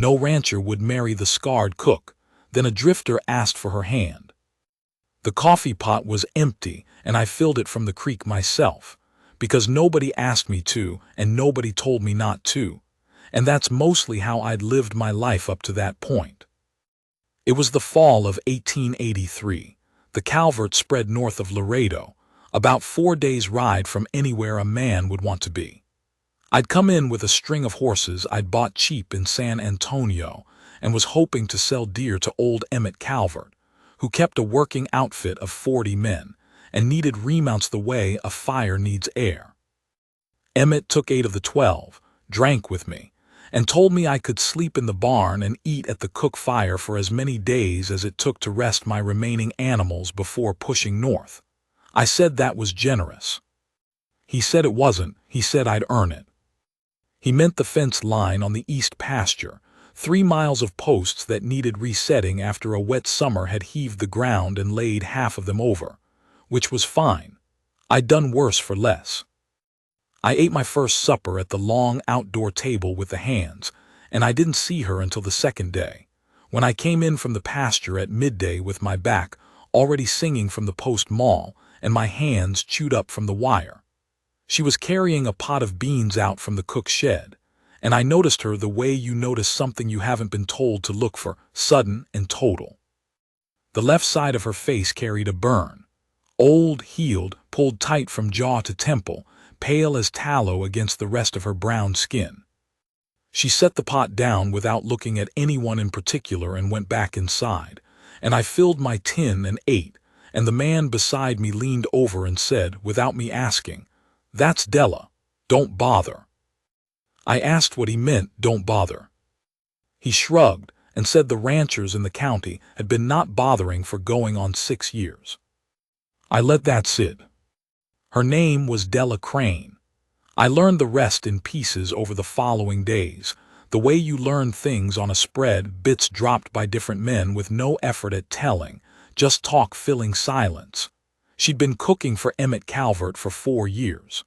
No rancher would marry the scarred cook. Then a drifter asked for her hand. The coffee pot was empty, and I filled it from the creek myself, because nobody asked me to, and nobody told me not to. And that's mostly how I'd lived my life up to that point. It was the fall of 1883. The Calvert spread north of Laredo, about 4 days' ride from anywhere a man would want to be. I'd come in with a string of horses I'd bought cheap in San Antonio and was hoping to sell deer to old Emmett Calvert, who kept a working outfit of 40 men and needed remounts the way a fire needs air. Emmett took 8 of the 12, drank with me, and told me I could sleep in the barn and eat at the cook fire for as many days as it took to rest my remaining animals before pushing north. I said that was generous. He said it wasn't. He said I'd earn it. He meant the fence line on the east pasture, 3 miles of posts that needed resetting after a wet summer had heaved the ground and laid half of them over, which was fine. I'd done worse for less. I ate my first supper at the long outdoor table with the hands, and I didn't see her until the second day, when I came in from the pasture at midday with my back already singing from the post mall and my hands chewed up from the wire. She was carrying a pot of beans out from the cook's shed, and I noticed her the way you notice something you haven't been told to look for, sudden and total. The left side of her face carried a burn, old, healed, pulled tight from jaw to temple, pale as tallow against the rest of her brown skin. She set the pot down without looking at anyone in particular and went back inside, and I filled my tin and ate, and the man beside me leaned over and said, without me asking, "That's Della. Don't bother." I asked what he meant, don't bother. He shrugged and said the ranchers in the county had been not bothering for going on 6 years. I let that sit. Her name was Della Crane. I learned the rest in pieces over the following days, the way you learn things on a spread, bits dropped by different men with no effort at telling, just talk filling silence. She'd been cooking for Emmett Calvert for 4 years.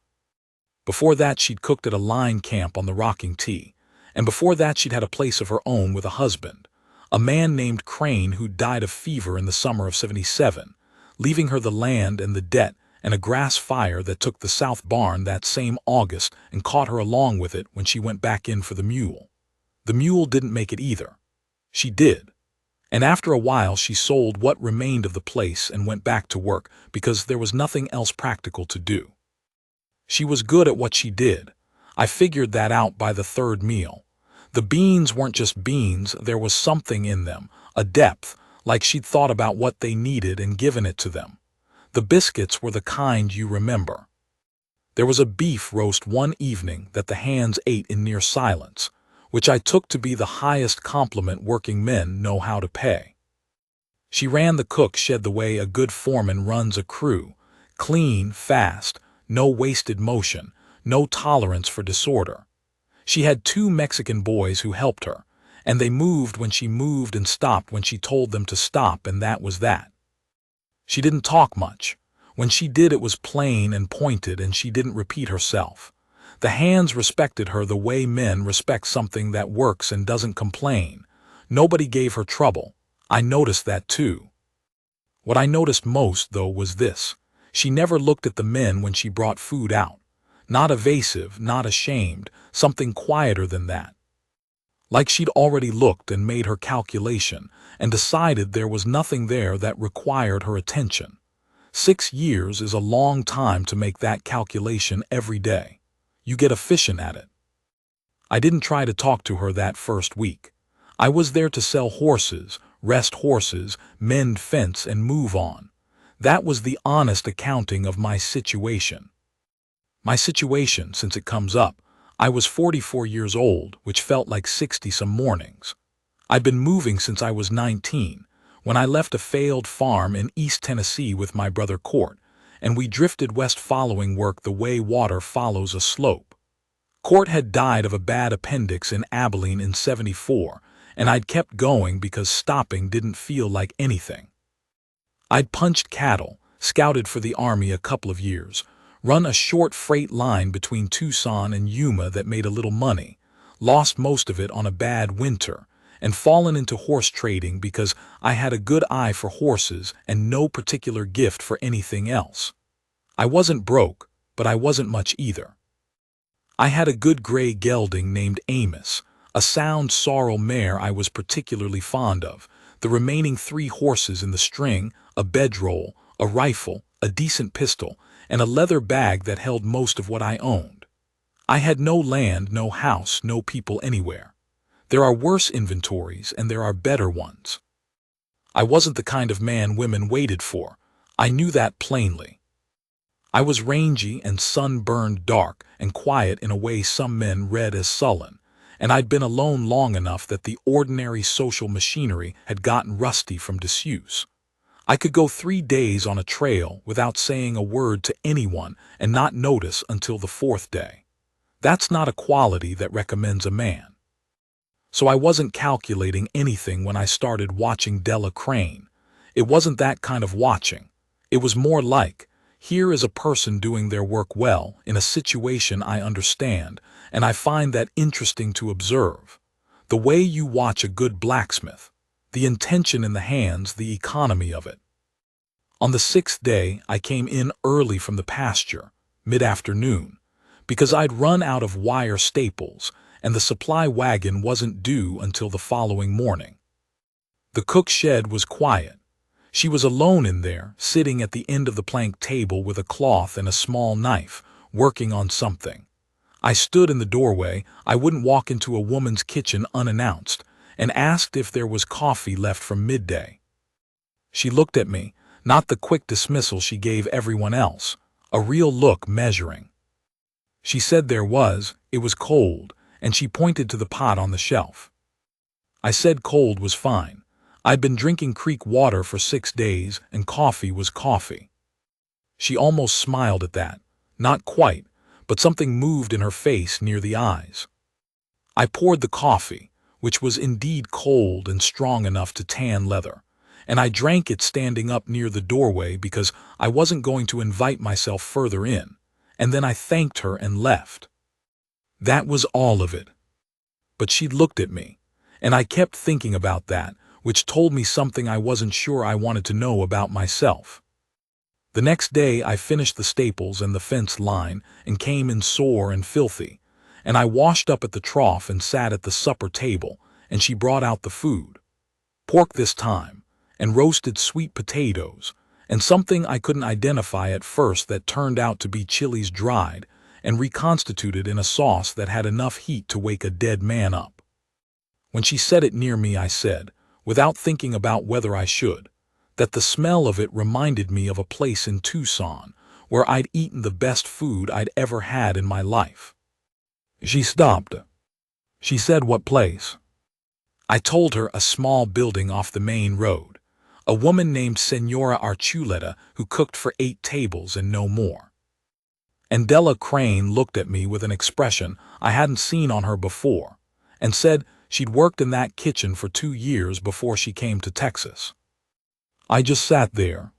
Before that, she'd cooked at a line camp on the Rocking T, and before that she'd had a place of her own with a husband, a man named Crane who died of fever in the summer of '77, leaving her the land and the debt and a grass fire that took the south barn that same August and caught her along with it when she went back in for the mule. The mule didn't make it either. She did. And after a while she sold what remained of the place and went back to work because there was nothing else practical to do. She was good at what she did. I figured that out by the third meal. The beans weren't just beans, there was something in them, a depth, like she'd thought about what they needed and given it to them. The biscuits were the kind you remember. There was a beef roast one evening that the hands ate in near silence, which I took to be the highest compliment working men know how to pay. She ran the cook shed the way a good foreman runs a crew, clean, fast, no wasted motion, no tolerance for disorder. She had 2 Mexican boys who helped her, and they moved when she moved and stopped when she told them to stop, and that was that. She didn't talk much. When she did, it was plain and pointed, and she didn't repeat herself. The hands respected her the way men respect something that works and doesn't complain. Nobody gave her trouble. I noticed that too. What I noticed most, though, was this. She never looked at the men when she brought food out. Not evasive, not ashamed, something quieter than that. Like she'd already looked and made her calculation and decided there was nothing there that required her attention. 6 years is a long time to make that calculation every day. You get efficient at it. I didn't try to talk to her that first week. I was there to sell horses, rest horses, mend fence, and move on. That was the honest accounting of my situation. My situation, since it comes up, I was 44 years old, which felt like 60 some mornings. I'd been moving since I was 19, when I left a failed farm in East Tennessee with my brother Court, and we drifted west following work the way water follows a slope. Court had died of a bad appendix in Abilene in '74, and I'd kept going because stopping didn't feel like anything. I'd punched cattle, scouted for the Army a couple of years, run a short freight line between Tucson and Yuma that made a little money, lost most of it on a bad winter, and fallen into horse trading because I had a good eye for horses and no particular gift for anything else. I wasn't broke, but I wasn't much either. I had a good gray gelding named Amos, a sound sorrel mare I was particularly fond of, the remaining 3 horses in the string, a bedroll, a rifle, a decent pistol, and a leather bag that held most of what I owned. I had no land, no house, no people anywhere. There are worse inventories and there are better ones. I wasn't the kind of man women waited for. I knew that plainly. I was rangy and sunburned, dark and quiet in a way some men read as sullen, and I'd been alone long enough that the ordinary social machinery had gotten rusty from disuse. I could go 3 days on a trail without saying a word to anyone and not notice until the 4th day. That's not a quality that recommends a man. So I wasn't calculating anything when I started watching Della Crane. It wasn't that kind of watching. It was more like, here is a person doing their work well in a situation I understand, and I find that interesting to observe. The way you watch a good blacksmith, the intention in the hands, the economy of it. On the 6th day, I came in early from the pasture, mid-afternoon, because I'd run out of wire staples, and the supply wagon wasn't due until the following morning. The cook shed was quiet. She was alone in there, sitting at the end of the plank table with a cloth and a small knife, working on something. I stood in the doorway, I wouldn't walk into a woman's kitchen unannounced, and asked if there was coffee left from midday. She looked at me, not the quick dismissal she gave everyone else, a real look measuring. She said there was, it was cold, and she pointed to the pot on the shelf. I said cold was fine. I'd been drinking creek water for 6 days, and coffee was coffee. She almost smiled at that. Not quite, but something moved in her face near the eyes. I poured the coffee, which was indeed cold and strong enough to tan leather, and I drank it standing up near the doorway because I wasn't going to invite myself further in, and then I thanked her and left. That was all of it. But she looked at me, and I kept thinking about that, which told me something I wasn't sure I wanted to know about myself. The next day I finished the staples and the fence line and came in sore and filthy, and I washed up at the trough and sat at the supper table, and she brought out the food. Pork this time, and roasted sweet potatoes, and something I couldn't identify at first that turned out to be chilies dried and reconstituted in a sauce that had enough heat to wake a dead man up. When she set it near me, I said, without thinking about whether I should, that the smell of it reminded me of a place in Tucson where I'd eaten the best food I'd ever had in my life. She stopped. She said, "What place?" I told her a small building off the main road, a woman named Senora Archuleta who cooked for 8 tables and no more. And Della Crane looked at me with an expression I hadn't seen on her before, and said she'd worked in that kitchen for 2 years before she came to Texas. I just sat there.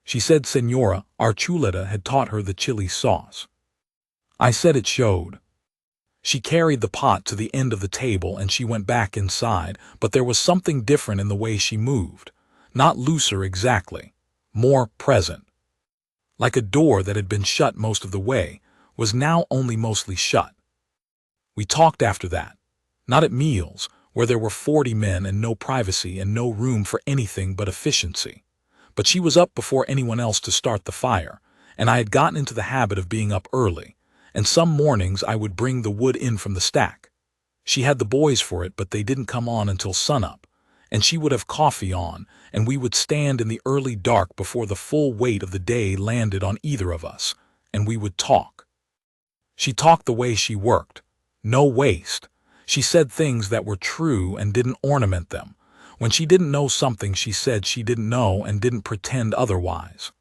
She said Senora Archuleta had taught her the chili sauce. I said it showed. She carried the pot to the end of the table and she went back inside, but there was something different in the way she moved. Not looser exactly, more present. Like a door that had been shut most of the way, was now only mostly shut. We talked after that. Not at meals, where there were 40 men and no privacy and no room for anything but efficiency. But she was up before anyone else to start the fire, and I had gotten into the habit of being up early, and some mornings I would bring the wood in from the stack. She had the boys for it, but they didn't come on until sunup, and she would have coffee on, and we would stand in the early dark before the full weight of the day landed on either of us, and we would talk. She talked the way she worked. No waste. She said things that were true and didn't ornament them. When she didn't know something, she said she didn't know and didn't pretend otherwise.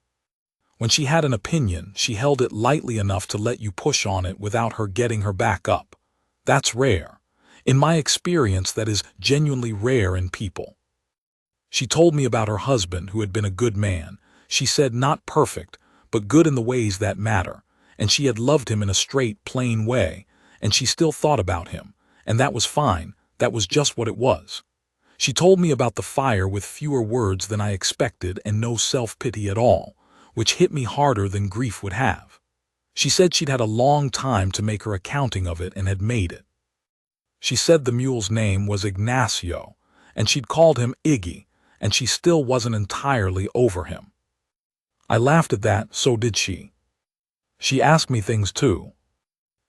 When she had an opinion, she held it lightly enough to let you push on it without her getting her back up. That's rare. In my experience, that is genuinely rare in people. She told me about her husband, who had been a good man. She said not perfect, but good in the ways that matter, and she had loved him in a straight, plain way, and she still thought about him, And that was fine, that was just what it was. She told me about the fire with fewer words than I expected and no self-pity at all, which hit me harder than grief would have. She said she'd had a long time to make her accounting of it and had made it. She said the mule's name was Ignacio, and she'd called him Iggy, and she still wasn't entirely over him. I laughed at that, so did she. She asked me things too.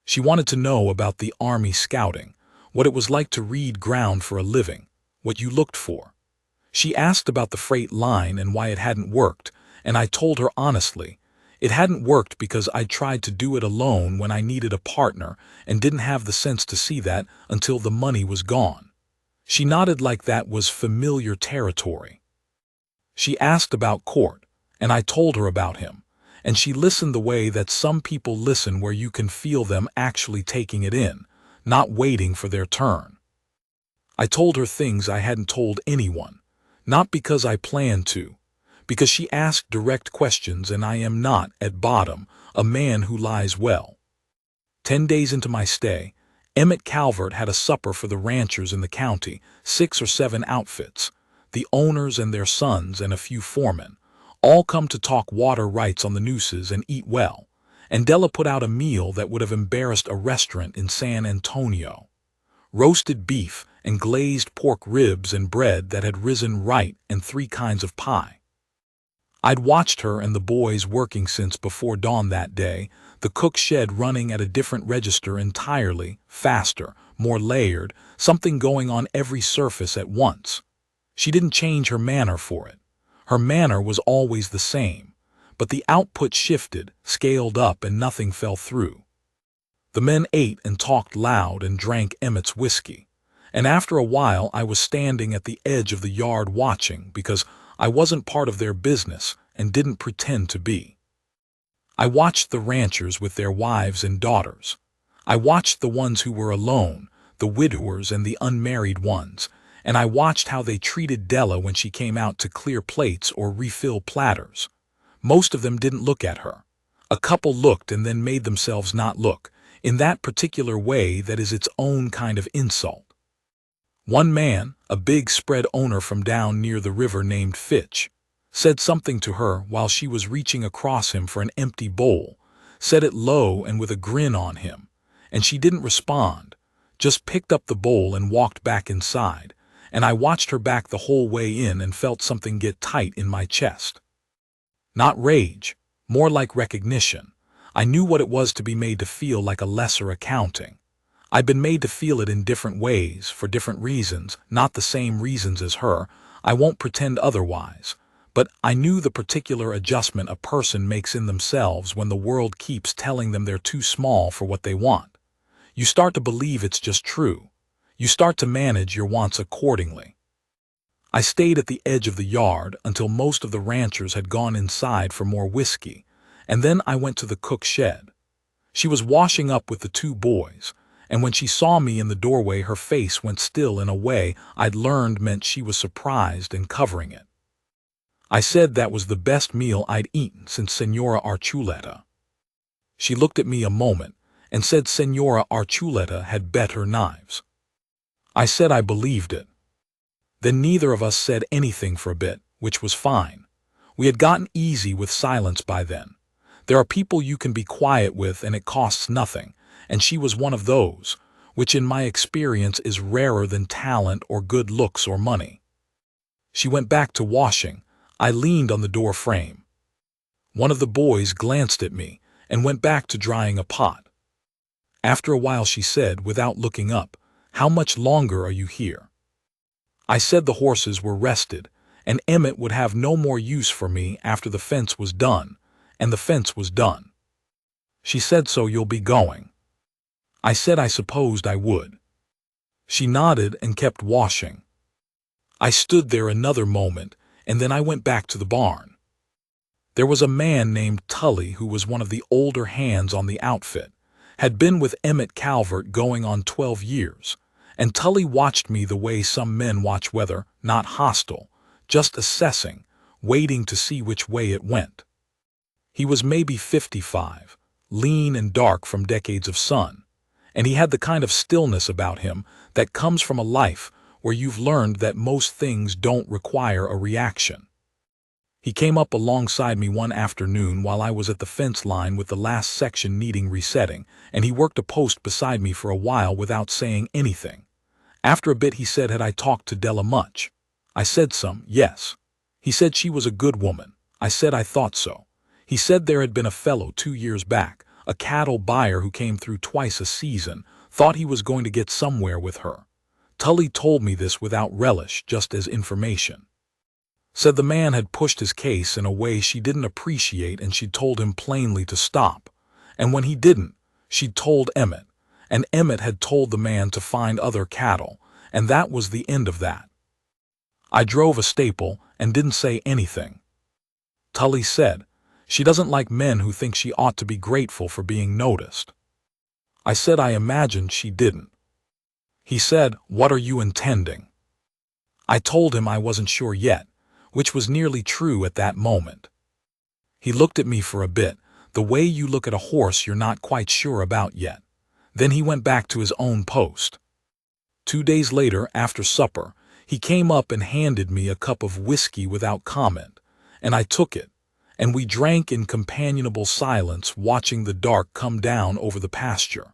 She wanted to know about the Army scouting, what it was like to read ground for a living, what you looked for. She asked about the freight line and why it hadn't worked, and I told her honestly, it hadn't worked because I'd tried to do it alone when I needed a partner and didn't have the sense to see that until the money was gone. She nodded like that was familiar territory. She asked about Court, and I told her about him, and she listened the way that some people listen, where you can feel them actually taking it in, not waiting for their turn. I told her things I hadn't told anyone, not because I planned to, because she asked direct questions, and I am not, at bottom, a man who lies well. 10 days into my stay, Emmett Calvert had a supper for the ranchers in the county, 6 or 7 outfits, the owners and their sons and a few foremen, all come to talk water rights on the nooses and eat well, and Della put out a meal that would have embarrassed a restaurant in San Antonio. Roasted beef and glazed pork ribs and bread that had risen right, and 3 kinds of pie. I'd watched her and the boys working since before dawn that day, the cook shed running at a different register entirely, faster, more layered, something going on every surface at once. She didn't change her manner for it. Her manner was always the same, but the output shifted, scaled up, and nothing fell through. The men ate and talked loud and drank Emmett's whiskey, and after a while I was standing at the edge of the yard watching, because I wasn't part of their business and didn't pretend to be. I watched the ranchers with their wives and daughters. I watched the ones who were alone, the widowers and the unmarried ones, and I watched how they treated Della when she came out to clear plates or refill platters. Most of them didn't look at her. A couple looked and then made themselves not look, in that particular way that is its own kind of insult. One man, a big spread owner from down near the river named Fitch, said something to her while she was reaching across him for an empty bowl, said it low and with a grin on him, and she didn't respond, just picked up the bowl and walked back inside, and I watched her back the whole way in and felt something get tight in my chest. Not rage, more like recognition. I knew what it was to be made to feel like a lesser accounting. I'd been made to feel it in different ways, for different reasons, not the same reasons as her, I won't pretend otherwise, but I knew the particular adjustment a person makes in themselves when the world keeps telling them they're too small for what they want. You start to believe it's just true. You start to manage your wants accordingly. I stayed at the edge of the yard until most of the ranchers had gone inside for more whiskey, and then I went to the cook shed. She was washing up with the 2 boys, and when she saw me in the doorway her face went still in a way I'd learned meant she was surprised and covering it. I said that was the best meal I'd eaten since Senora Archuleta. She looked at me a moment and said Senora Archuleta had better knives. I said I believed it. Then neither of us said anything for a bit, which was fine. We had gotten easy with silence by then. There are people you can be quiet with and it costs nothing, and she was one of those, which in my experience is rarer than talent or good looks or money. She went back to washing. I leaned on the door frame. One of the boys glanced at me and went back to drying a pot. After a while she said, without looking up, "How much longer are you here?" I said the horses were rested, and Emmett would have no more use for me after the fence was done, and the fence was done. She said, "So you'll be going?" I said I supposed I would. She nodded and kept washing. I stood there another moment, and then I went back to the barn. There was a man named Tully who was one of the older hands on the outfit, had been with Emmett Calvert going on 12 years, and Tully watched me the way some men watch weather, not hostile, just assessing, waiting to see which way it went. He was maybe 55, lean and dark from decades of sun, and he had the kind of stillness about him that comes from a life where you've learned that most things don't require a reaction. He came up alongside me one afternoon while I was at the fence line with the last section needing resetting, and he worked a post beside me for a while without saying anything. After a bit he said, "Had I talked to Della much?" I said yes. He said she was a good woman. I said I thought so. He said there had been a fellow 2 years back, a cattle buyer who came through twice a season, thought he was going to get somewhere with her. Tully told me this without relish, just as information. Said the man had pushed his case in a way she didn't appreciate and she'd told him plainly to stop. And when he didn't, she'd told Emmett, and Emmett had told the man to find other cattle, and that was the end of that. I drove a staple and didn't say anything. Tully said, "She doesn't like men who think she ought to be grateful for being noticed." I said I imagined she didn't. He said, "What are you intending?" I told him I wasn't sure yet, which was nearly true at that moment. He looked at me for a bit, the way you look at a horse you're not quite sure about yet. Then he went back to his own post. 2 days later, after supper, he came up and handed me a cup of whiskey without comment, and I took it, and we drank in companionable silence, watching the dark come down over the pasture.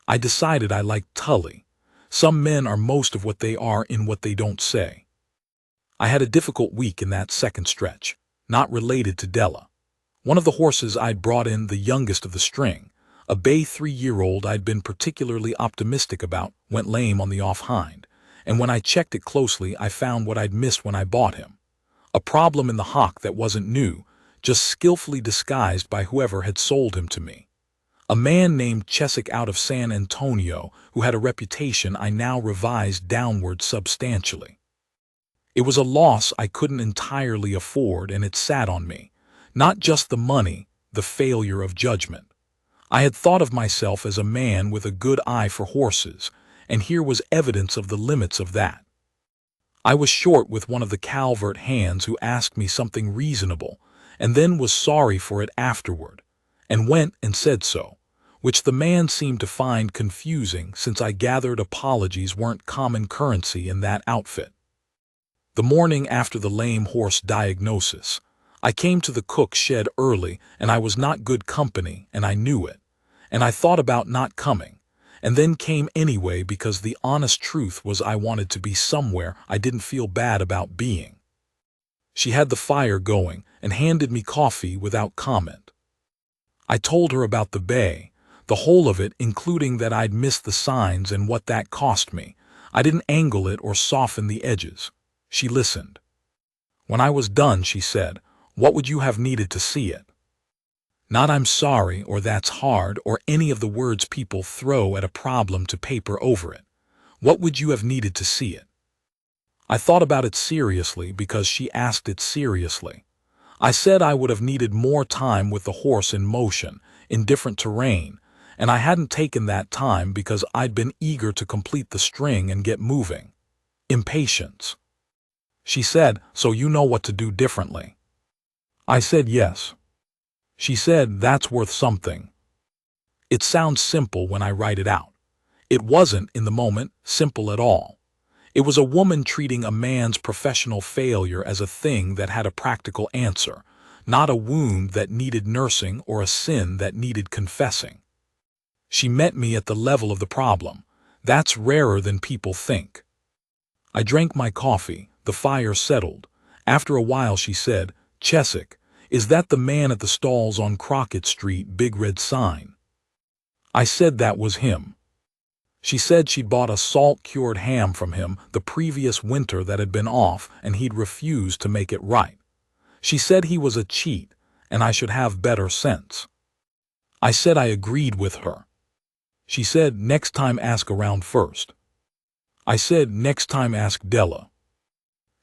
I decided I liked Tully. Some men are most of what they are in what they don't say. I had a difficult week in that second stretch, not related to Della. One of the horses I'd brought in, the youngest of the string, a bay 3-year-old I'd been particularly optimistic about, went lame on the off hind, and when I checked it closely I found what I'd missed when I bought him. A problem in the hock that wasn't new, just skillfully disguised by whoever had sold him to me. A man named Chesak out of San Antonio who had a reputation I now revised downward substantially. It was a loss I couldn't entirely afford, and it sat on me. Not just the money, the failure of judgment. I had thought of myself as a man with a good eye for horses, and here was evidence of the limits of that. I was short with one of the Calvert hands who asked me something reasonable, and then was sorry for it afterward, and went and said so, which the man seemed to find confusing since I gathered apologies weren't common currency in that outfit. The morning after the lame horse diagnosis, I came to the cook's shed early, and I was not good company, and I knew it, and I thought about not coming, and then came anyway because the honest truth was I wanted to be somewhere I didn't feel bad about being. She had the fire going and handed me coffee without comment. I told her about the bay, the whole of it, including that I'd missed the signs and what that cost me. I didn't angle it or soften the edges. She listened. When I was done, she said, "What would you have needed to see it?" Not "I'm sorry" or "that's hard" or any of the words people throw at a problem to paper over it. What would you have needed to see it? I thought about it seriously because she asked it seriously. I said I would have needed more time with the horse in motion, in different terrain, and I hadn't taken that time because I'd been eager to complete the string and get moving. Impatience. She said, "So you know what to do differently?" I said yes. She said, "That's worth something." It sounds simple when I write it out. It wasn't, in the moment, simple at all. It was a woman treating a man's professional failure as a thing that had a practical answer, not a wound that needed nursing or a sin that needed confessing. She met me at the level of the problem. That's rarer than people think. I drank my coffee. The fire settled. After a while she said, "Chesak, is that the man at the stalls on Crockett Street, big red sign?" I said that was him. She said she'd bought a salt-cured ham from him the previous winter that had been off, and he'd refused to make it right. She said he was a cheat, and I should have better sense. I said I agreed with her. She said, "Next time ask around first." I said, "Next time ask Della."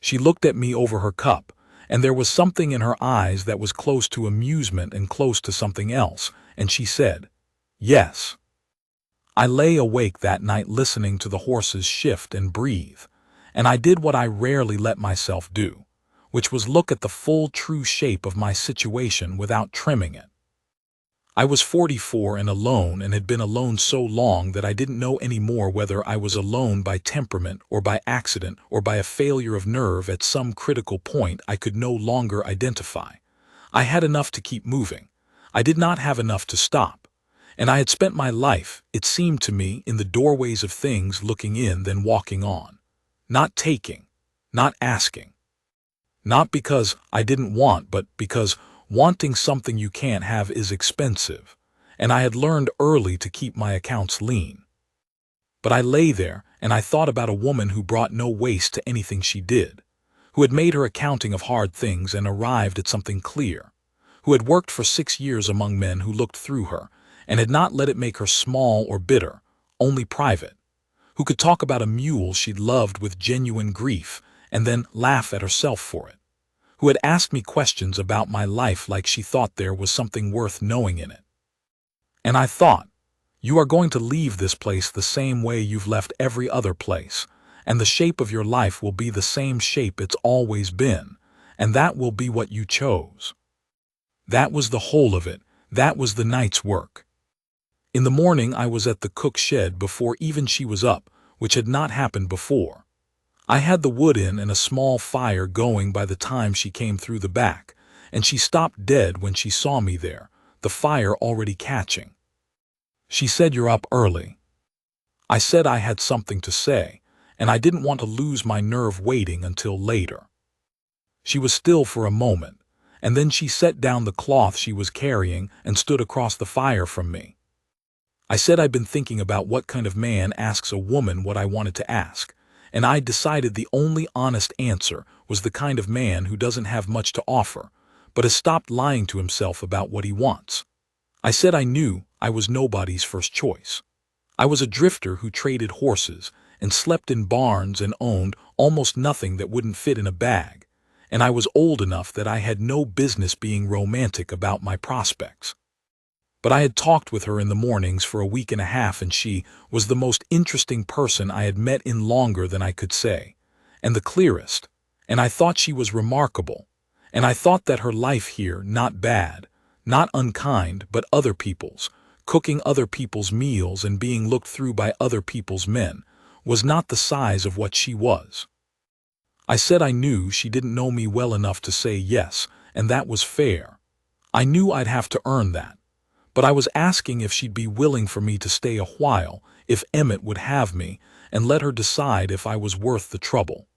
She looked at me over her cup, and there was something in her eyes that was close to amusement and close to something else, and she said, "Yes." I lay awake that night listening to the horses shift and breathe, and I did what I rarely let myself do, which was look at the full true shape of my situation without trimming it. I was 44 and alone, and had been alone so long that I didn't know anymore whether I was alone by temperament or by accident or by a failure of nerve. At some critical point I could no longer identify. I had enough to keep moving. I did not have enough to stop. And I had spent my life, it seemed to me, in the doorways of things, looking in, then walking on. Not taking, not asking. Not because I didn't want, but because wanting something you can't have is expensive, and I had learned early to keep my accounts lean. But I lay there, and I thought about a woman who brought no waste to anything she did, who had made her accounting of hard things and arrived at something clear, who had worked for 6 years among men who looked through her, and had not let it make her small or bitter, only private, who could talk about a mule she'd loved with genuine grief and then laugh at herself for it, who had asked me questions about my life like she thought there was something worth knowing in it. And I thought, you are going to leave this place the same way you've left every other place, and the shape of your life will be the same shape it's always been, and that will be what you chose. That was the whole of it. That was the night's work. In the morning I was at the cook shed before even she was up, which had not happened before. I had the wood in and a small fire going by the time she came through the back, and she stopped dead when she saw me there, the fire already catching. She said, "You're up early." I said I had something to say, and I didn't want to lose my nerve waiting until later. She was still for a moment, and then she set down the cloth she was carrying and stood across the fire from me. I said I'd been thinking about what kind of man asks a woman what I wanted to ask, and I decided the only honest answer was the kind of man who doesn't have much to offer, but has stopped lying to himself about what he wants. I said I knew I was nobody's first choice. I was a drifter who traded horses and slept in barns and owned almost nothing that wouldn't fit in a bag, and I was old enough that I had no business being romantic about my prospects. But I had talked with her in the mornings for a week and a half, and she was the most interesting person I had met in longer than I could say, and the clearest, and I thought she was remarkable, and I thought that her life here, not bad, not unkind, but other people's, cooking other people's meals and being looked through by other people's men, was not the size of what she was. I said I knew she didn't know me well enough to say yes, and that was fair. I knew I'd have to earn that. But I was asking if she'd be willing for me to stay a while, if Emmett would have me, and let her decide if I was worth the trouble.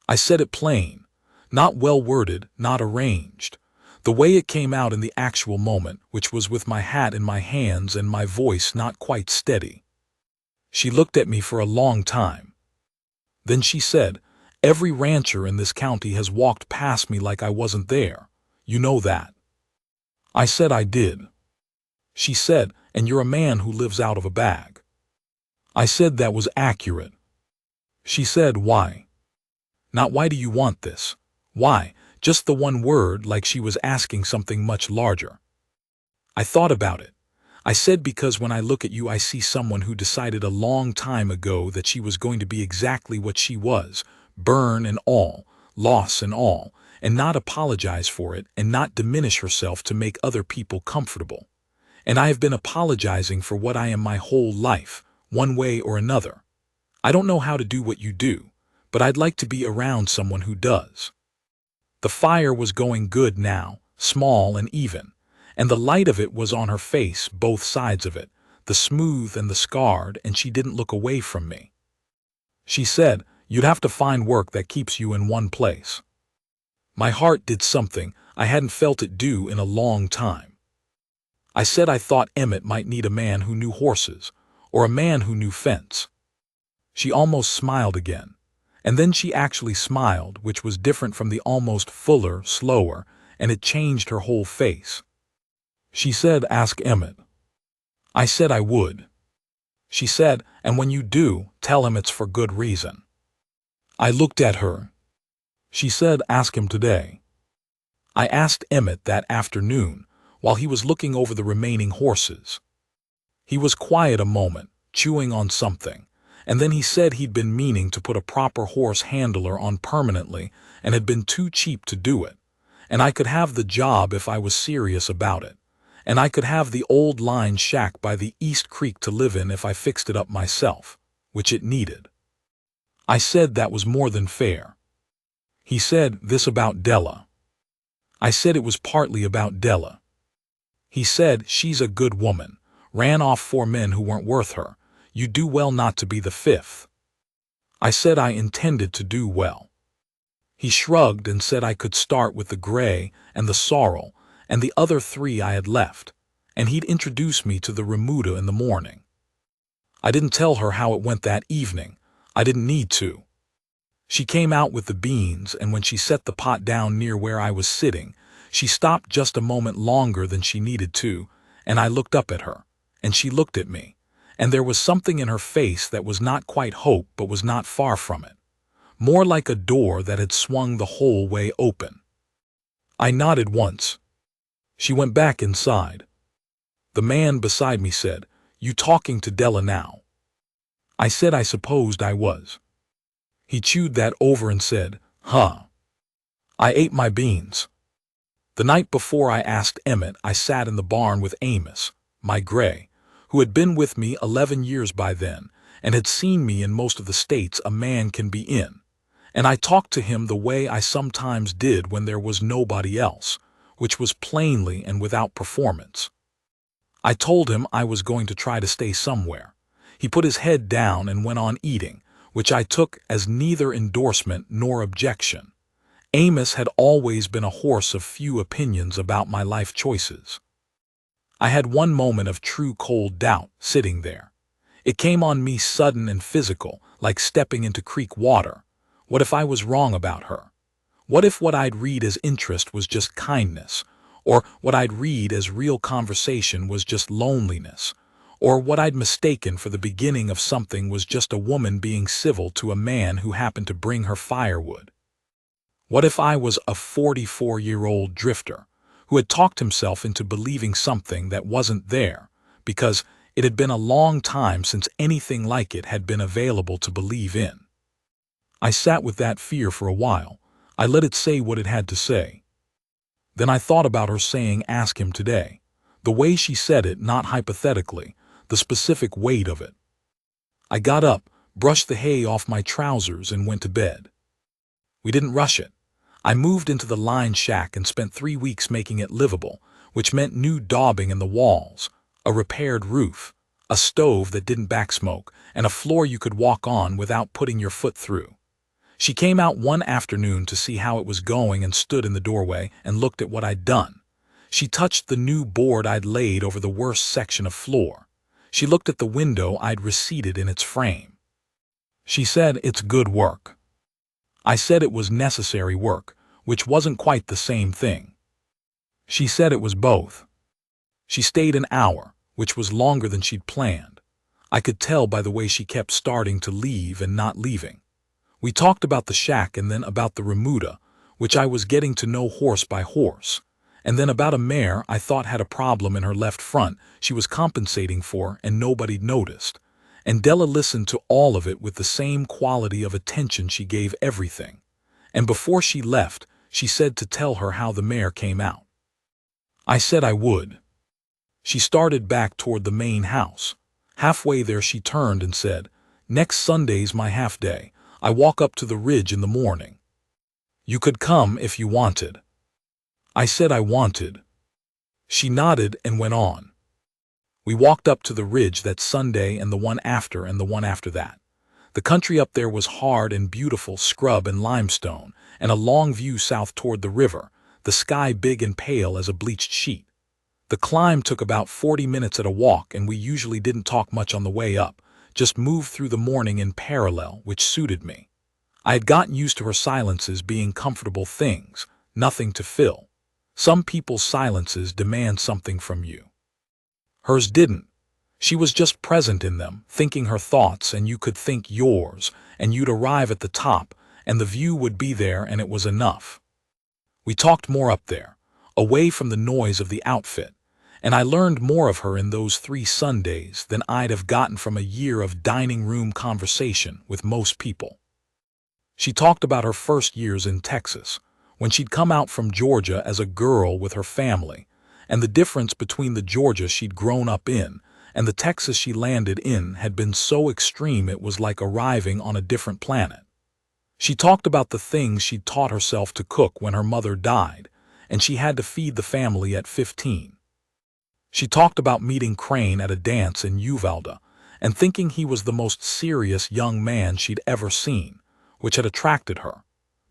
I said it plain, not well-worded, not arranged, the way it came out in the actual moment, which was with my hat in my hands and my voice not quite steady. She looked at me for a long time. Then she said, "Every rancher in this county has walked past me like I wasn't there. You know that." I said I did. She said, "And you're a man who lives out of a bag." I said that was accurate. She said, "Why? Not why do you want this? Why?" Just the one word, like she was asking something much larger. I thought about it. I said, "Because when I look at you I see someone who decided a long time ago that she was going to be exactly what she was, burn and all, loss and all, and not apologize for it and not diminish herself to make other people comfortable. And I have been apologizing for what I am my whole life, one way or another. I don't know how to do what you do, but I'd like to be around someone who does." The fire was going good now, small and even, and the light of it was on her face, both sides of it, the smooth and the scarred, and she didn't look away from me. She said, "You'd have to find work that keeps you in one place." My heart did something I hadn't felt it do in a long time. I said I thought Emmett might need a man who knew horses, or a man who knew fence. She almost smiled again, and then she actually smiled, which was different from the almost fuller, slower, and it changed her whole face. She said, "Ask Emmett." I said I would. She said, "And when you do, tell him it's for good reason." I looked at her. She said, "Ask him today." I asked Emmett that afternoon, while he was looking over the remaining horses. He was quiet a moment, chewing on something, and then he said he'd been meaning to put a proper horse handler on permanently and had been too cheap to do it, and I could have the job if I was serious about it, and I could have the old line shack by the East Creek to live in if I fixed it up myself, which it needed. I said that was more than fair. He said, "This about Della." I said it was partly about Della. He said, "She's a good woman, ran off 4 men who weren't worth her. You do well not to be the 5th. I said I intended to do well. He shrugged and said I could start with the Gray and the Sorrel and the other 3 I had left, and he'd introduce me to the Remuda in the morning. I didn't tell her how it went that evening. I didn't need to. She came out with the beans, and when she set the pot down near where I was sitting, she stopped just a moment longer than she needed to, and I looked up at her, and she looked at me, and there was something in her face that was not quite hope but was not far from it, more like a door that had swung the whole way open. I nodded once. She went back inside. The man beside me said, "You talking to Della now?" I said I supposed I was. He chewed that over and said, "Huh." I ate my beans. The night before I asked Emmett, I sat in the barn with Amos, my gray, who had been with me 11 years by then and had seen me in most of the states a man can be in, and I talked to him the way I sometimes did when there was nobody else, which was plainly and without performance. I told him I was going to try to stay somewhere. He put his head down and went on eating, which I took as neither endorsement nor objection. Amos had always been a horse of few opinions about my life choices. I had one moment of true cold doubt sitting there. It came on me sudden and physical, like stepping into creek water. What if I was wrong about her? What if what I'd read as interest was just kindness, or what I'd read as real conversation was just loneliness, or what I'd mistaken for the beginning of something was just a woman being civil to a man who happened to bring her firewood? What if I was a 44-year-old drifter who had talked himself into believing something that wasn't there because it had been a long time since anything like it had been available to believe in? I sat with that fear for a while. I let it say what it had to say. Then I thought about her saying, "Ask him today." The way she said it, not hypothetically, the specific weight of it. I got up, brushed the hay off my trousers, and went to bed. We didn't rush it. I moved into the line shack and spent 3 weeks making it livable, which meant new daubing in the walls, a repaired roof, a stove that didn't backsmoke, and a floor you could walk on without putting your foot through. She came out one afternoon to see how it was going and stood in the doorway and looked at what I'd done. She touched the new board I'd laid over the worst section of floor. She looked at the window I'd reseated in its frame. She said, "It's good work." I said it was necessary work, which wasn't quite the same thing. She said it was both. She stayed an hour, which was longer than she'd planned. I could tell by the way she kept starting to leave and not leaving. We talked about the shack and then about the Remuda, which I was getting to know horse by horse, and then about a mare I thought had a problem in her left front she was compensating for and nobody'd noticed, and Della listened to all of it with the same quality of attention she gave everything, and before she left she said to tell her how the mare came out. I said I would. She started back toward the main house. Halfway there she turned and said, "Next Sunday's my half day. I walk up to the ridge in the morning. You could come if you wanted." I said I wanted. She nodded and went on. We walked up to the ridge that Sunday and the one after and the one after that. The country up there was hard and beautiful scrub and limestone, and a long view south toward the river, the sky big and pale as a bleached sheet. The climb took about 40 minutes at a walk, and we usually didn't talk much on the way up, just moved through the morning in parallel, which suited me. I had gotten used to her silences being comfortable things, nothing to fill. Some people's silences demand something from you. Hers didn't. She was just present in them, thinking her thoughts, and you could think yours, and you'd arrive at the top, and the view would be there, and it was enough. We talked more up there, away from the noise of the outfit, and I learned more of her in those 3 Sundays than I'd have gotten from a year of dining room conversation with most people. She talked about her first years in Texas, when she'd come out from Georgia as a girl with her family, and the difference between the Georgia she'd grown up in and the Texas she landed in had been so extreme it was like arriving on a different planet. She talked about the things she'd taught herself to cook when her mother died, and she had to feed the family at 15. She talked about meeting Crane at a dance in Uvalde and thinking he was the most serious young man she'd ever seen, which had attracted her,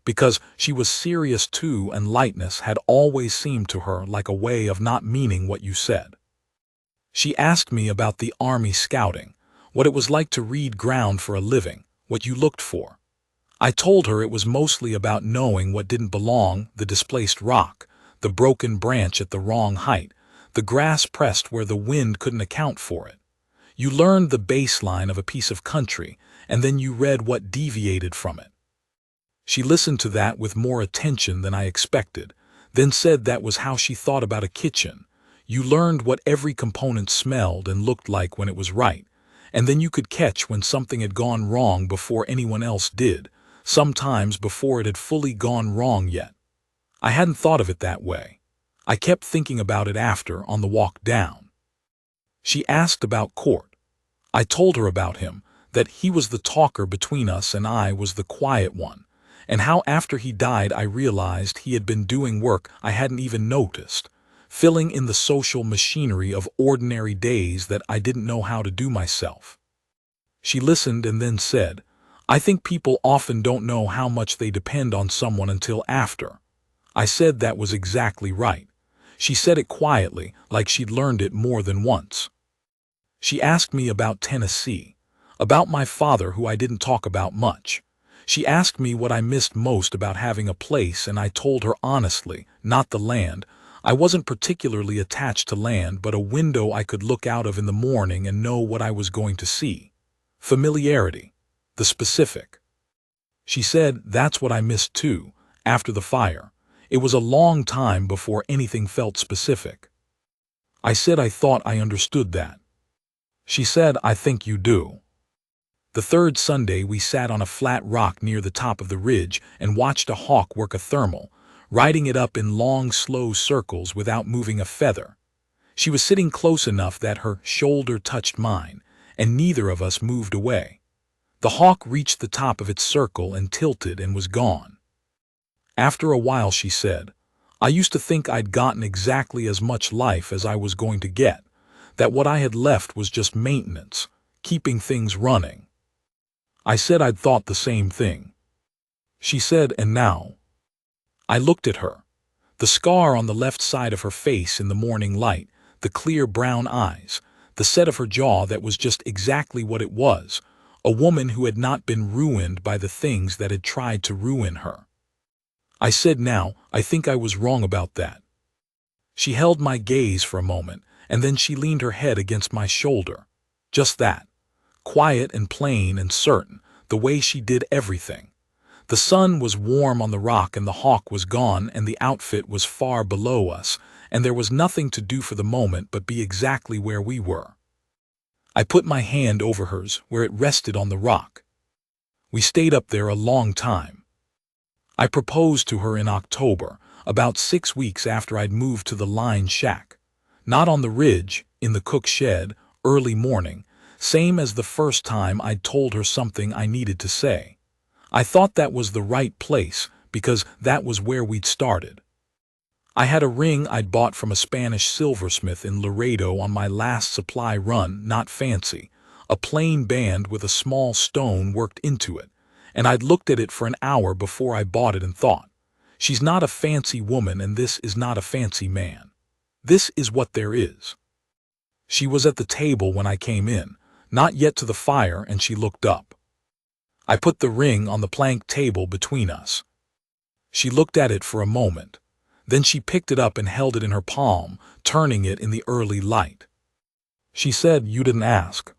because she was serious too, and lightness had always seemed to her like a way of not meaning what you said. She asked me about the Army scouting, what it was like to read ground for a living, what you looked for. I told her it was mostly about knowing what didn't belong, the displaced rock, the broken branch at the wrong height, the grass pressed where the wind couldn't account for it. You learned the baseline of a piece of country, and then you read what deviated from it. She listened to that with more attention than I expected, then said that was how she thought about a kitchen. You learned what every component smelled and looked like when it was right, and then you could catch when something had gone wrong before anyone else did, sometimes before it had fully gone wrong yet. I hadn't thought of it that way. I kept thinking about it after, on the walk down. She asked about Court. I told her about him, that he was the talker between us and I was the quiet one, and how after he died I realized he had been doing work I hadn't even noticed, filling in the social machinery of ordinary days that I didn't know how to do myself. She listened and then said, I think people often don't know how much they depend on someone until after. I said that was exactly right. She said it quietly, like she'd learned it more than once. She asked me about Tennessee, about my father who I didn't talk about much. She asked me what I missed most about having a place, and I told her honestly, not the land. I wasn't particularly attached to land, but a window I could look out of in the morning and know what I was going to see. Familiarity. The specific. She said that's what I missed too, after the fire. It was a long time before anything felt specific. I said I thought I understood that. She said, I think you do. The third Sunday we sat on a flat rock near the top of the ridge and watched a hawk work a thermal, riding it up in long, slow circles without moving a feather. She was sitting close enough that her shoulder touched mine, and neither of us moved away. The hawk reached the top of its circle and tilted and was gone. After a while she said, I used to think I'd gotten exactly as much life as I was going to get, that what I had left was just maintenance, keeping things running. I said I'd thought the same thing. She said, and now? I looked at her. The scar on the left side of her face in the morning light, the clear brown eyes, the set of her jaw that was just exactly what it was, a woman who had not been ruined by the things that had tried to ruin her. I said, now, I think I was wrong about that. She held my gaze for a moment, and then she leaned her head against my shoulder. Just that. Quiet and plain and certain, the way she did everything. The sun was warm on the rock and the hawk was gone and the outfit was far below us, and there was nothing to do for the moment but be exactly where we were. I put my hand over hers where it rested on the rock. We stayed up there a long time. I proposed to her in October, about 6 weeks after I'd moved to the line shack. Not on the ridge, in the cook shed, early morning, same as the first time I'd told her something I needed to say. I thought that was the right place because that was where we'd started. I had a ring I'd bought from a Spanish silversmith in Laredo on my last supply run, not fancy, a plain band with a small stone worked into it, and I'd looked at it for an hour before I bought it and thought, she's not a fancy woman and this is not a fancy man. This is what there is. She was at the table when I came in, not yet to the fire, and she looked up. I put the ring on the plank table between us. She looked at it for a moment. Then she picked it up and held it in her palm, turning it in the early light. She said, you didn't ask.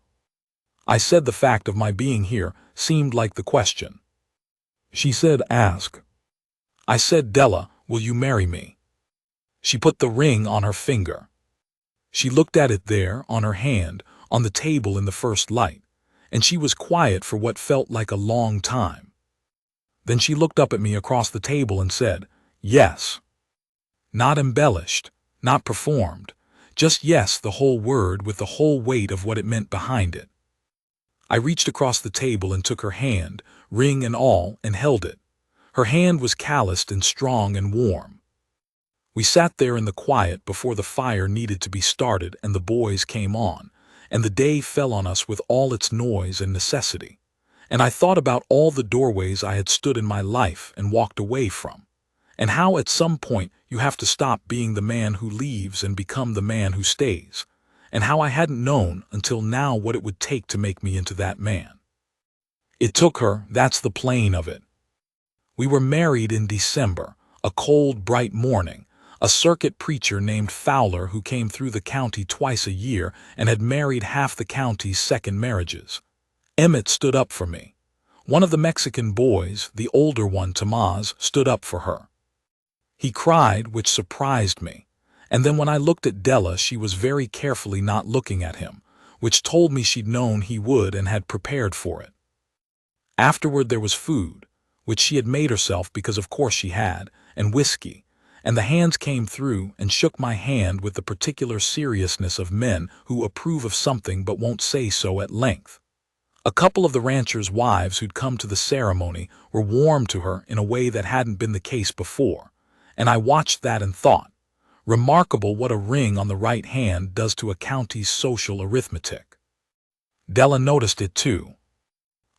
I said the fact of my being here seemed like the question. She said, ask. I said, Della, will you marry me? She put the ring on her finger. She looked at it there, on her hand, on the table in the first light, and she was quiet for what felt like a long time. Then she looked up at me across the table and said, yes. Not embellished, not performed. Just yes, the whole word with the whole weight of what it meant behind it. I reached across the table and took her hand, ring and all, and held it. Her hand was calloused and strong and warm. We sat there in the quiet before the fire needed to be started and the boys came on, and the day fell on us with all its noise and necessity. And I thought about all the doorways I had stood in my life and walked away from, and how at some point you have to stop being the man who leaves and become the man who stays, and how I hadn't known until now what it would take to make me into that man. It took her, that's the plain of it. We were married in December, a cold, bright morning. A circuit preacher named Fowler who came through the county twice a year and had married half the county's second marriages. Emmett stood up for me. One of the Mexican boys, the older one, Tomás, stood up for her. He cried, which surprised me. And then when I looked at Della, she was very carefully not looking at him, which told me she'd known he would and had prepared for it. Afterward there was food, which she had made herself because of course she had, and whiskey. And the hands came through and shook my hand with the particular seriousness of men who approve of something but won't say so at length. A couple of the ranchers' wives who'd come to the ceremony were warm to her in a way that hadn't been the case before, and I watched that and thought, remarkable what a ring on the right hand does to a county's social arithmetic. Della noticed it too.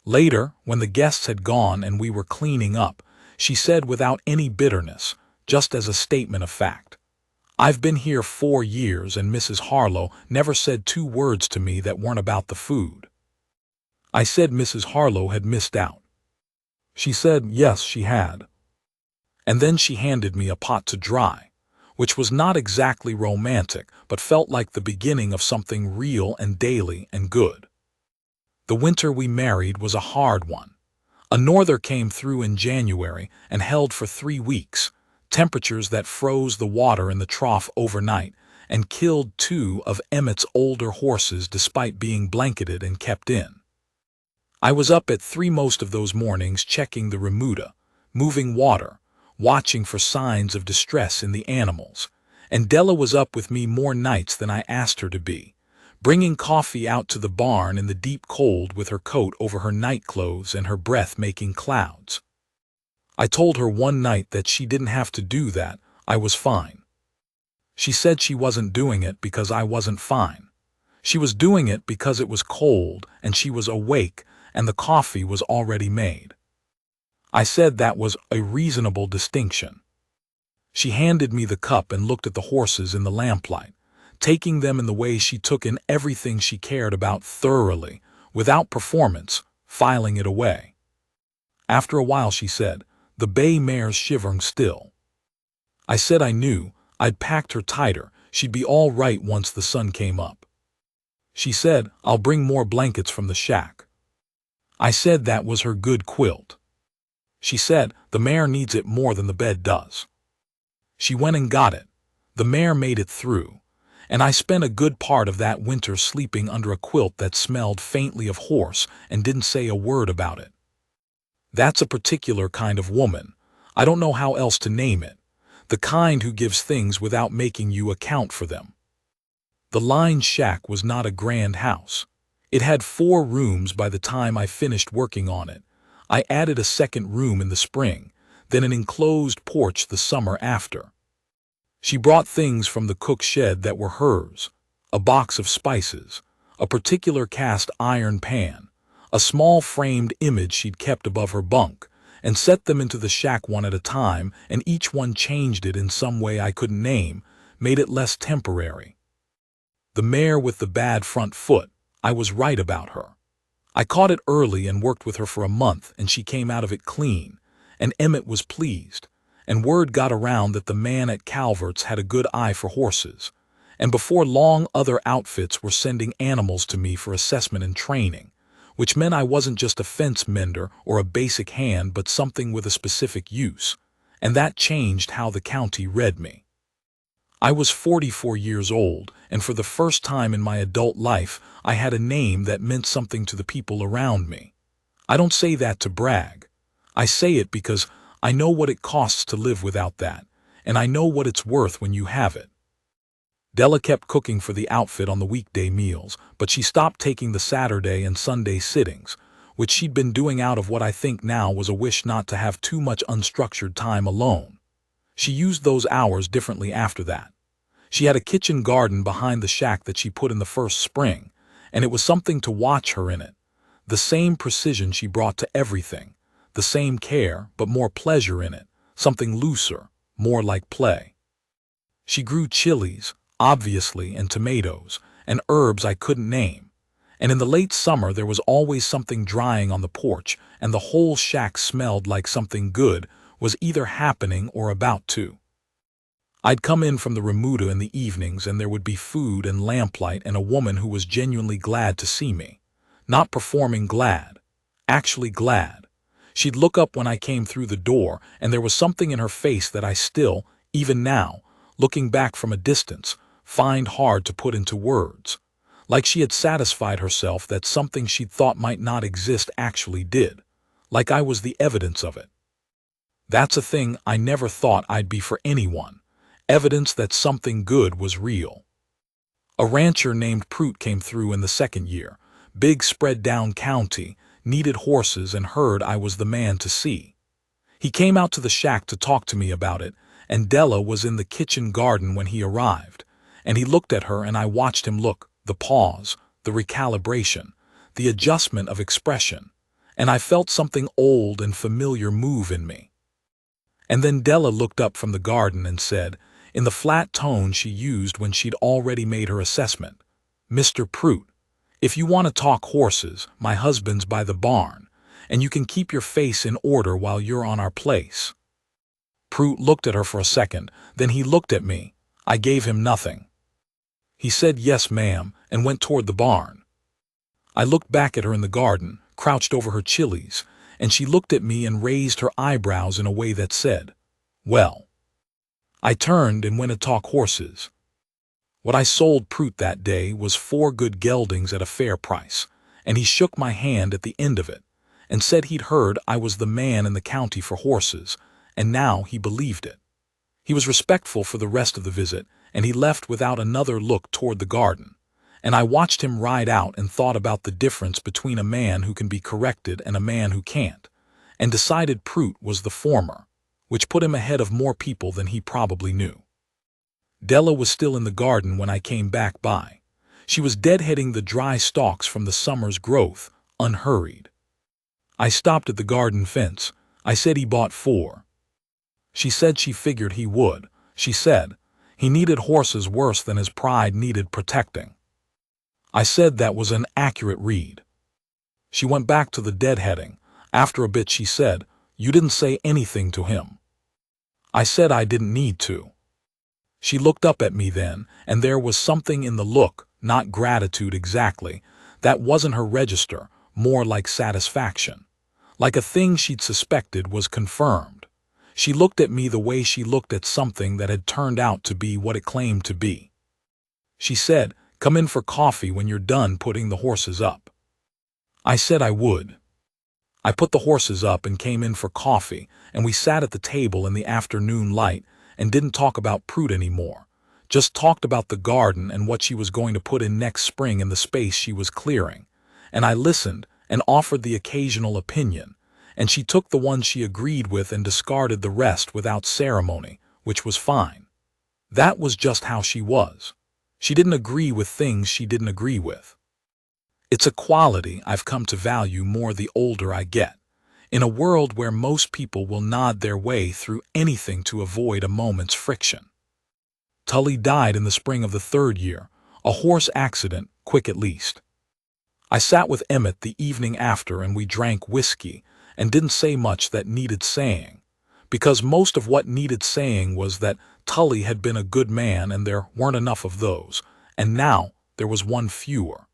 Later, when the guests had gone and we were cleaning up, she said without any bitterness, just as a statement of fact, "I've been here 4 years and Mrs. Harlow never said 2 words to me that weren't about the food." I said Mrs. Harlow had missed out. She said yes, she had. And then she handed me a pot to dry, which was not exactly romantic but felt like the beginning of something real and daily and good. The winter we married was a hard one. A norther came through in January and held for 3 weeks, temperatures that froze the water in the trough overnight and killed 2 of Emmett's older horses despite being blanketed and kept in. I was up at 3 most of those mornings checking the remuda, moving water, watching for signs of distress in the animals, and Della was up with me more nights than I asked her to be, bringing coffee out to the barn in the deep cold with her coat over her nightclothes and her breath making clouds. I told her one night that she didn't have to do that, I was fine. She said she wasn't doing it because I wasn't fine. She was doing it because it was cold and she was awake and the coffee was already made. I said that was a reasonable distinction. She handed me the cup and looked at the horses in the lamplight, taking them in the way she took in everything she cared about thoroughly, without performance, filing it away. After a while she said, "The bay mare's shivering still." I said I knew, I'd packed her tighter, she'd be all right once the sun came up. She said, "I'll bring more blankets from the shack." I said that was her good quilt. She said, "The mare needs it more than the bed does." She went and got it. The mare made it through, and I spent a good part of that winter sleeping under a quilt that smelled faintly of horse and didn't say a word about it. That's a particular kind of woman. I don't know how else to name it. The kind who gives things without making you account for them. The Line shack was not a grand house. It had 4 rooms by the time I finished working on it. I added a second room in the spring, then an enclosed porch the summer after. She brought things from the cook shed that were hers, a box of spices, a particular cast iron pan, a small framed image she'd kept above her bunk, and set them into the shack one at a time, and each one changed it in some way I couldn't name, made it less temporary. The mare with the bad front foot, I was right about her. I caught it early and worked with her for a month, and she came out of it clean, and Emmett was pleased, and word got around that the man at Calvert's had a good eye for horses, and before long other outfits were sending animals to me for assessment and training, which meant I wasn't just a fence mender or a basic hand but something with a specific use, and that changed how the county read me. I was 44 years old, and for the first time in my adult life I had a name that meant something to the people around me. I don't say that to brag. I say it because I know what it costs to live without that, and I know what it's worth when you have it. Della kept cooking for the outfit on the weekday meals, but she stopped taking the Saturday and Sunday sittings, which she'd been doing out of what I think now was a wish not to have too much unstructured time alone. She used those hours differently after that. She had a kitchen garden behind the shack that she put in the first spring, and it was something to watch her in it. The same precision she brought to everything, the same care, but more pleasure in it, something looser, more like play. She grew chilies, obviously, and tomatoes, and herbs I couldn't name. And in the late summer there was always something drying on the porch, and the whole shack smelled like something good was either happening or about to. I'd come in from the remuda in the evenings and there would be food and lamplight and a woman who was genuinely glad to see me. Not performing glad. Actually glad. She'd look up when I came through the door and there was something in her face that I still, even now, looking back from a distance, find hard to put into words. Like she had satisfied herself that something she'd thought might not exist actually did. Like I was the evidence of it. That's a thing I never thought I'd be for anyone. Evidence that something good was real. A rancher named Prout came through in the second year. Big spread-down county, needed horses and heard I was the man to see. He came out to the shack to talk to me about it, and Della was in the kitchen garden when he arrived. And he looked at her and I watched him look, the pause, the recalibration, the adjustment of expression, and I felt something old and familiar move in me. And then Della looked up from the garden and said, in the flat tone she used when she'd already made her assessment, "Mr. Prout, if you want to talk horses, my husband's by the barn, and you can keep your face in order while you're on our place." Prout looked at her for a second, then he looked at me. I gave him nothing. He said, "Yes, ma'am," and went toward the barn. I looked back at her in the garden, crouched over her chilies, and she looked at me and raised her eyebrows in a way that said, "Well." I turned and went to talk horses. What I sold Prout that day was 4 good geldings at a fair price, and he shook my hand at the end of it, and said he'd heard I was the man in the county for horses, and now he believed it. He was respectful for the rest of the visit, and he left without another look toward the garden, and I watched him ride out and thought about the difference between a man who can be corrected and a man who can't, and decided Prout was the former, which put him ahead of more people than he probably knew. Della was still in the garden when I came back by. She was deadheading the dry stalks from the summer's growth, unhurried. I stopped at the garden fence. I said he bought 4. She said she figured he would. She said he needed horses worse than his pride needed protecting. I said that was an accurate read. She went back to the deadheading. After a bit she said, "You didn't say anything to him." I said I didn't need to. She looked up at me then, and there was something in the look, not gratitude exactly, that wasn't her register, more like satisfaction. Like a thing she'd suspected was confirmed. She looked at me the way she looked at something that had turned out to be what it claimed to be. She said, "Come in for coffee when you're done putting the horses up." I said I would. I put the horses up and came in for coffee, and we sat at the table in the afternoon light and didn't talk about Prout anymore, just talked about the garden and what she was going to put in next spring in the space she was clearing, and I listened and offered the occasional opinion, and she took the one she agreed with and discarded the rest without ceremony, which was fine. That was just how she was. She didn't agree with things she didn't agree with. It's a quality I've come to value more the older I get, in a world where most people will nod their way through anything to avoid a moment's friction. Tully died in the spring of the 3rd year, a horse accident, quick at least. I sat with Emmett the evening after and we drank whiskey and didn't say much that needed saying, because most of what needed saying was that Tully had been a good man and there weren't enough of those, and now there was one fewer.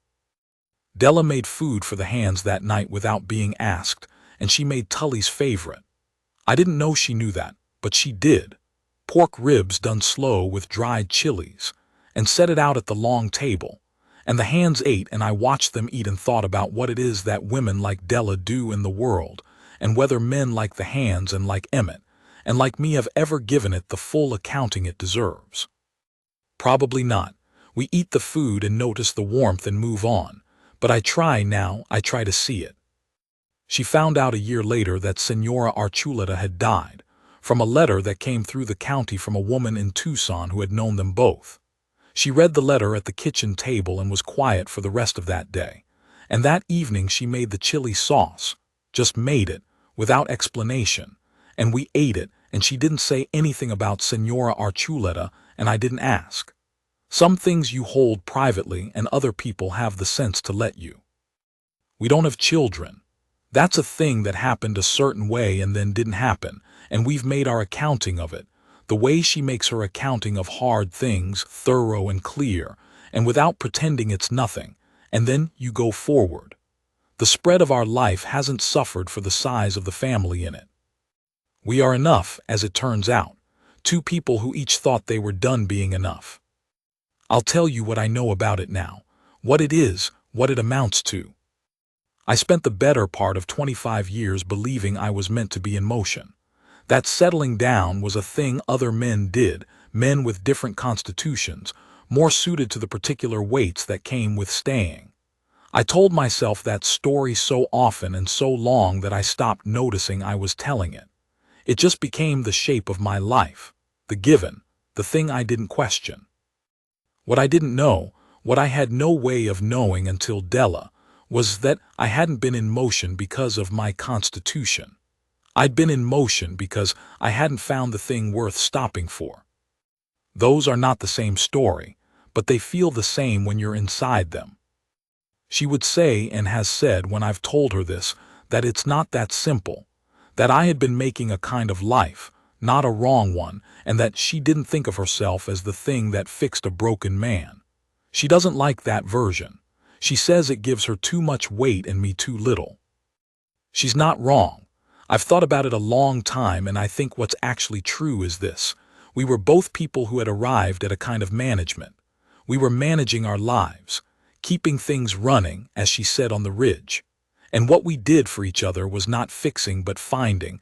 Della made food for the hands that night without being asked, and she made Tully's favorite. I didn't know she knew that, but she did. Pork ribs done slow with dried chilies, and set it out at the long table, and the hands ate and I watched them eat and thought about what it is that women like Della do in the world, and whether men like the hands and like Emmett, and like me have ever given it the full accounting it deserves. Probably not. We eat the food and notice the warmth and move on. But I try to see it. She found out a year later that Senora Archuleta had died, from a letter that came through the county from a woman in Tucson who had known them both. She read the letter at the kitchen table and was quiet for the rest of that day. And that evening she made the chili sauce. Just made it, without explanation. And we ate it, and she didn't say anything about Senora Archuleta, and I didn't ask. Some things you hold privately and other people have the sense to let you. We don't have children. That's a thing that happened a certain way and then didn't happen, and we've made our accounting of it. The way she makes her accounting of hard things thorough and clear, and without pretending it's nothing, and then you go forward. The spread of our life hasn't suffered for the size of the family in it. We are enough, as it turns out. Two people who each thought they were done being enough. I'll tell you what I know about it now, what it is, what it amounts to. I spent the better part of 25 years believing I was meant to be in motion. That settling down was a thing other men did, men with different constitutions, more suited to the particular weights that came with staying. I told myself that story so often and so long that I stopped noticing I was telling it. It just became the shape of my life, the given, the thing I didn't question. What I didn't know, what I had no way of knowing until Della, was that I hadn't been in motion because of my constitution. I'd been in motion because I hadn't found the thing worth stopping for. Those are not the same story, but they feel the same when you're inside them. She would say, and has said when I've told her this, that it's not that simple, that I had been making a kind of life, not a wrong one, and that she didn't think of herself as the thing that fixed a broken man. She doesn't like that version. She says it gives her too much weight and me too little. She's not wrong. I've thought about it a long time, and I think what's actually true is this. We were both people who had arrived at a kind of management. We were managing our lives, keeping things running, as she said on the ridge. And what we did for each other was not fixing but finding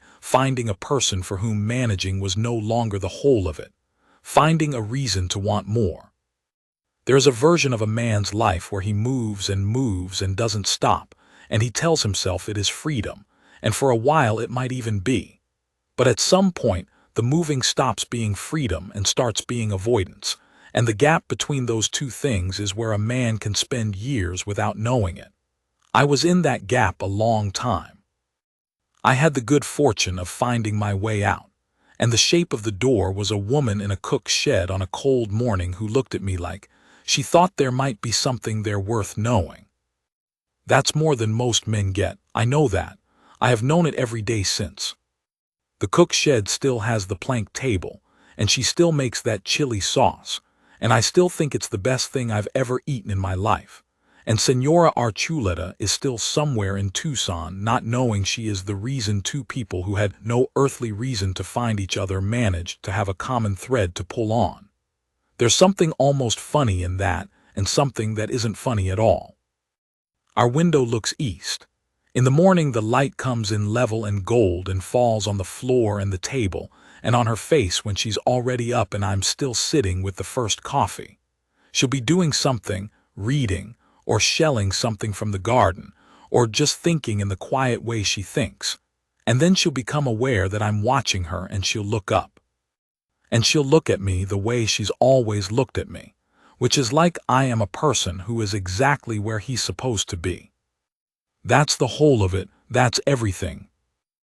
a person for whom managing was no longer the whole of it, finding a reason to want more. There's a version of a man's life where he moves and doesn't stop, and he tells himself it is freedom, and for a while it might even be. But at some point, the moving stops being freedom and starts being avoidance, and the gap between those two things is where a man can spend years without knowing it. I was in that gap a long time. I had the good fortune of finding my way out, and the shape of the door was a woman in a cook's shed on a cold morning who looked at me like she thought there might be something there worth knowing. That's more than most men get, I know that. I have known it every day since. The cook's shed still has the plank table, and she still makes that chili sauce, and I still think it's the best thing I've ever eaten in my life. And Senora Archuleta is still somewhere in Tucson, not knowing she is the reason two people who had no earthly reason to find each other managed to have a common thread to pull on. There's something almost funny in that, and something that isn't funny at all. Our window looks east. In the morning the light comes in level and gold and falls on the floor and the table, and on her face when she's already up and I'm still sitting with the first coffee. She'll be doing something, reading, or shelling something from the garden, or just thinking in the quiet way she thinks. And then she'll become aware that I'm watching her and she'll look up. And she'll look at me the way she's always looked at me, which is like I am a person who is exactly where he's supposed to be. That's the whole of it, that's everything,